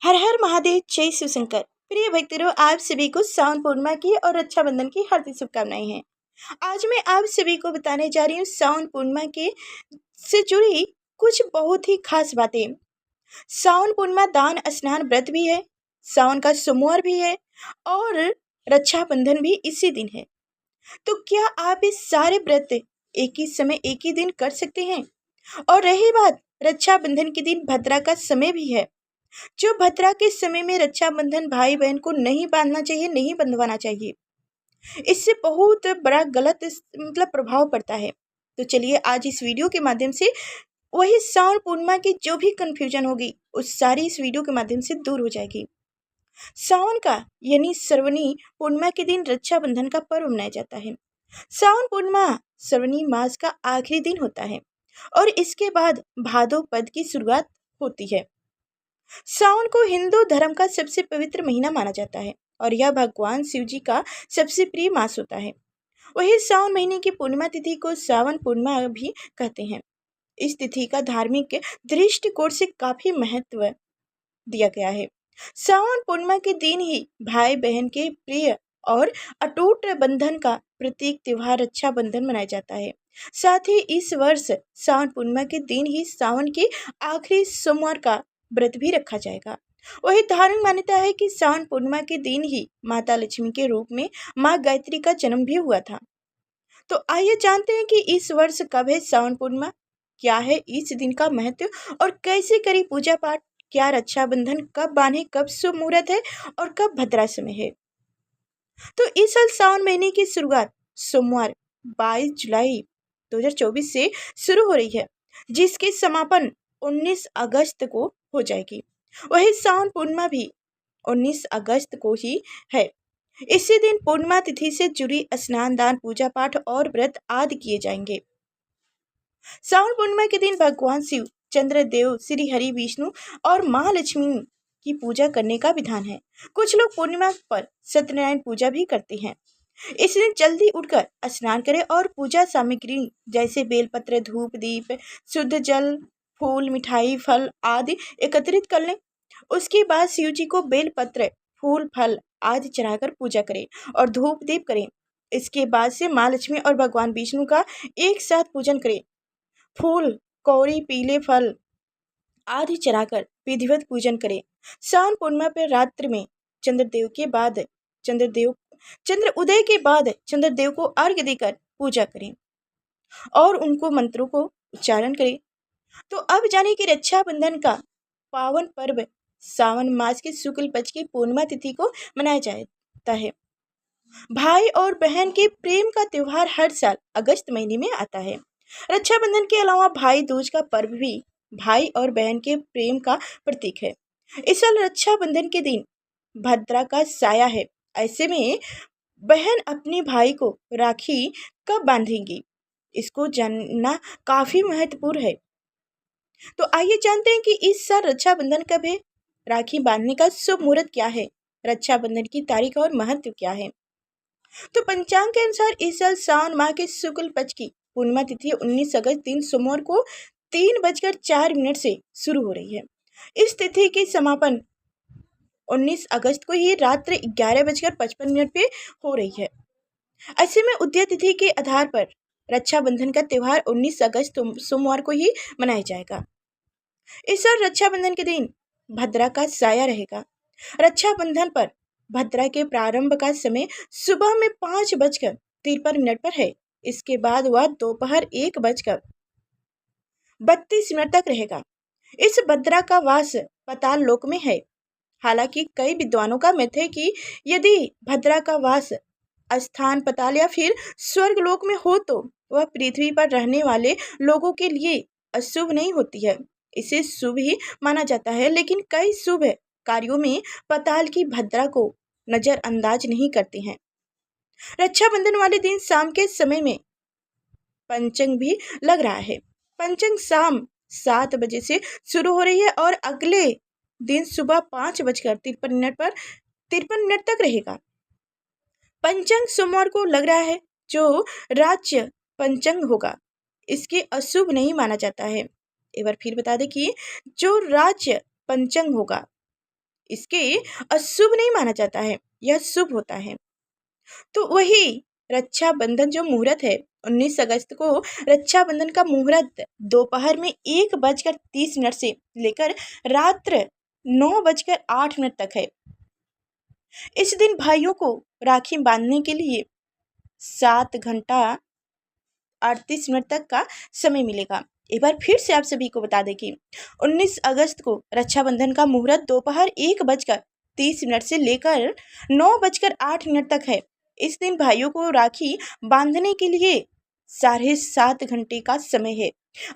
हर हर महादेव, जय शिव शंकर। प्रिय भक्तों, आप सभी को सावन पूर्णिमा की और रक्षाबंधन की हार्दिक शुभकामनाएं हैं। आज मैं आप सभी को बताने जा रही हूँ सावन पूर्णिमा के से जुड़ी कुछ बहुत ही खास बातें। सावन पूर्णिमा दान स्नान व्रत भी है, सावन का सोमवार भी है और रक्षाबंधन भी इसी दिन है। तो क्या आप इस सारे व्रत एक ही समय एक ही दिन कर सकते हैं? और रही बात रक्षाबंधन के दिन भद्रा का समय भी है, जो भद्रा के समय में रक्षाबंधन भाई बहन को नहीं बांधना चाहिए, नहीं बंधवाना चाहिए। इससे बहुत बड़ा गलत प्रभाव पड़ता है। तो चलिए आज इस वीडियो के माध्यम से वही सावन पूर्णिमा की जो भी कंफ्यूजन होगी उस सारी इस वीडियो के माध्यम से दूर हो जाएगी। सावन का यानी श्रावणी पूर्णिमा के दिन रक्षाबंधन का पर्व मनाया जाता है। सावन पूर्णिमा श्रावणी मास का आखिरी दिन होता है और इसके बाद भादो पद की शुरुआत होती है। सावन को हिंदू धर्म का सबसे पवित्र महीना माना जाता है और यह भगवान शिव जी का सबसे प्रिय मास होता है। वही सावन महीने की पूर्णिमा तिथि को सावन पूर्णिमा भी कहते हैं। इस तिथि का धार्मिक दृष्टिकोण से काफी महत्व दिया गया है। सावन पूर्णिमा के दिन ही भाई बहन के प्रिय और अटूट बंधन का प्रतीक त्योहार रक्षाबंधन मनाया जाता है। साथ ही इस वर्ष सावन पूर्णिमा के दिन ही सावन के आखिरी सोमवार का व्रत भी रखा जाएगा। वही धार्मिक मान्यता है कि सावन पूर्णिमा के दिन ही माता लक्ष्मी के रूप में माँ गायत्री का जन्म भी हुआ था। तो आइए जानते हैं कि इस वर्ष कब है सावन पूर्णिमा, क्या है इस दिन का महत्व और कैसे करी पूजा पाठ, क्या रक्षाबंधन कब बांधे, कब शुभ मुहूर्त है और कब भद्रा समय है। तो इस साल सावन महीने की शुरुआत सोमवार 22 जुलाई 2024 से शुरू हो रही है, जिसकी समापन 19 अगस्त को हो जाएगी। वही सावन पूर्णिमा भी 19 अगस्त को ही है। इसी दिन पूर्णिमा तिथि से जुड़ी स्नान दान पूजा पाठ और व्रत आदि किए जाएंगे। सावन पूर्णिमा के दिन भगवान शिव, चंद्रदेव, श्री हरि विष्णु और महालक्ष्मी की पूजा करने का विधान है। कुछ लोग पूर्णिमा पर सत्यनारायण पूजा भी करते हैं। इस दिन जल्दी उठकर स्नान करें और पूजा सामग्री जैसे बेलपत्र, धूप, दीप, शुद्ध जल, फूल, मिठाई, फल आदि एकत्रित कर लें। उसके बाद शिव जी को बेलपत्र, फूल, फल आदि चढ़ाकर पूजा करें और धूप दीप करें। इसके बाद से माँ लक्ष्मी और भगवान विष्णु का एक साथ पूजन करें। फूल, कौड़ी, पीले फल आदि चढ़ाकर विधिवत पूजन करें। सावन पूर्णिमा पर रात्रि में चंद्रदेव के बाद चंद्र उदय के बाद चंद्रदेव को अर्घ्य देकर पूजा करें और उनको मंत्रों को उच्चारण करें। तो अब जाने कि रक्षाबंधन का पावन पर्व सावन मास के शुक्ल पक्ष की पूर्णिमा तिथि को मनाया जाता है। भाई और बहन के प्रेम का त्योहार हर साल अगस्त महीने में आता है। रक्षाबंधन के अलावा भाई दूज का पर्व भी भाई और बहन के प्रेम का प्रतीक है। इस साल रक्षाबंधन के दिन भद्रा का साया है। ऐसे में बहन अपने भाई को राखी कब बांधेंगी, इसको जानना काफी महत्वपूर्ण है। तो आइए जानते हैं कि इस साल रक्षाबंधन कब है, राखी बांधने का शुभ मुहूर्त क्या है, रक्षाबंधन की तारीख और महत्व क्या है। तो पंचांग के अनुसार इस साल सावन माह के शुक्ल पक्ष की पूर्णिमा तिथि 19 अगस्त दिन सोमवार को 3:04 से शुरू हो रही है। इस तिथि की समापन 19 अगस्त को ही रात्रि 11:55 पे हो रही है। ऐसे में उदय तिथि के आधार पर रक्षाबंधन का त्योहार 19 अगस्त सोमवार को ही मनाया जाएगा। इस साल रक्षाबंधन के दिन भद्रा का साया रहेगा। रक्षाबंधन पर भद्रा के प्रारंभ का समय सुबह में 5:53 पर है। इसके बाद वह दोपहर 1:32 तक रहेगा। इस भद्रा का वास पाताल लोक में है। हालांकि कई विद्वानों का मत है कि यदि भद्रा का वास स्थान पाताल या फिर स्वर्ग लोक में हो तो वह पृथ्वी पर रहने वाले लोगों के लिए अशुभ नहीं होती है, इसे शुभ ही माना जाता है। लेकिन कई शुभ कार्यों में पाताल की भद्रा को नजरअंदाज नहीं करते हैं। रक्षाबंधन वाले दिन शाम के समय में पंचंग भी लग रहा है। पंचंग शाम 7 बजे से शुरू हो रही है और अगले दिन सुबह 5:53 तक रहेगा। पंचंग सोमवार को लग रहा है, जो राज्य पंचंग होगा इसके अशुभ नहीं माना जाता है। एक बार फिर बता दें कि जो राज्य पंचंग होगा इसके अशुभ नहीं माना जाता है, यह शुभ होता है। तो वही रक्षाबंधन जो मुहूर्त है, 19 अगस्त को रक्षाबंधन का मुहूर्त दोपहर में 1:30 से लेकर रात्र 9:08 तक है। इस दिन भाइयों को राखी बांधने के लिए 7 घंटा 38 मिनट तक का समय मिलेगा। एक बार फिर से आप सभी को बता दें कि 19 अगस्त को रक्षाबंधन का मुहूर्त दोपहर 1:30 से लेकर 9:08 तक है। इस दिन भाइयों को राखी बांधने के लिए 7.5 घंटे का समय है।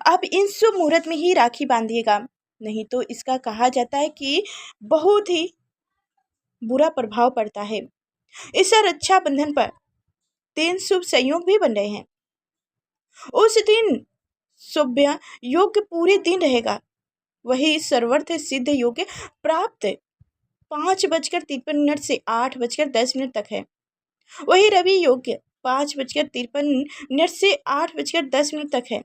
आप इन शुभ मुहूर्त में ही राखी बांधिएगा, नहीं तो इसका कहा जाता है कि बहुत ही बुरा प्रभाव पड़ता है। इस रक्षाबंधन पर 3 शुभ संयोग भी बन रहे हैं। उस दिन शुभ योग पूरे दिन रहेगा। वही सर्वार्थ सिद्ध योग प्राप्त 5:53 से 8:10 तक है। वही रवि योग 5:53 से 8:10 तक है।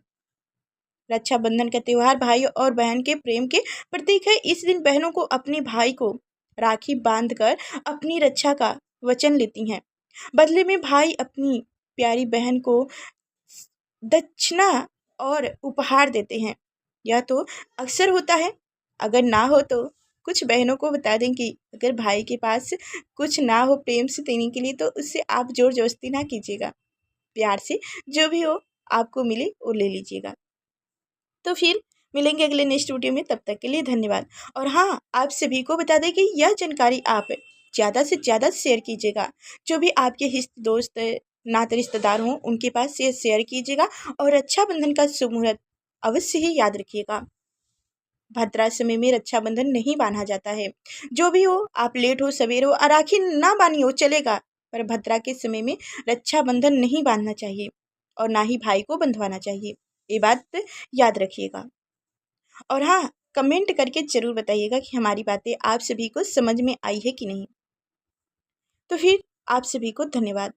रक्षाबंधन का त्यौहार भाई और बहन के प्रेम के प्रतीक है। इस दिन बहनों को अपने भाई को राखी बांधकर अपनी रक्षा का वचन लेती हैं। बदले में भाई अपनी प्यारी बहन को दक्षिणा और उपहार देते हैं। यह तो अक्सर होता है। अगर ना हो तो कुछ बहनों को बता दें कि अगर भाई के पास कुछ ना हो प्रेम से देने के लिए, तो उससे आप जोर जबरदस्ती ना कीजिएगा। प्यार से जो भी हो आपको मिले वो ले लीजिएगा। तो फिर मिलेंगे अगले नेक्स्ट वीडियो में, तब तक के लिए धन्यवाद। और हाँ, आप सभी को बता दें कि यह जानकारी आप ज़्यादा से ज़्यादा शेयर कीजिएगा। जो भी आपके हित दोस्त नाते रिश्तेदार हों उनके पास ये शेयर कीजिएगा। और रक्षाबंधन का शुभ मुहूर्त अवश्य ही याद रखिएगा। भद्रा समय में रक्षाबंधन नहीं बांधा जाता है। जो भी हो, आप लेट हो सवेर हो, राखी ना बांधी हो चलेगा, पर भद्रा के समय में रक्षाबंधन नहीं बांधना चाहिए और ना ही भाई को बंधवाना चाहिए। ये बात याद रखिएगा। और हाँ, कमेंट करके ज़रूर बताइएगा कि हमारी बातें आप सभी को समझ में आई है कि नहीं। तो फिर आप सभी को धन्यवाद।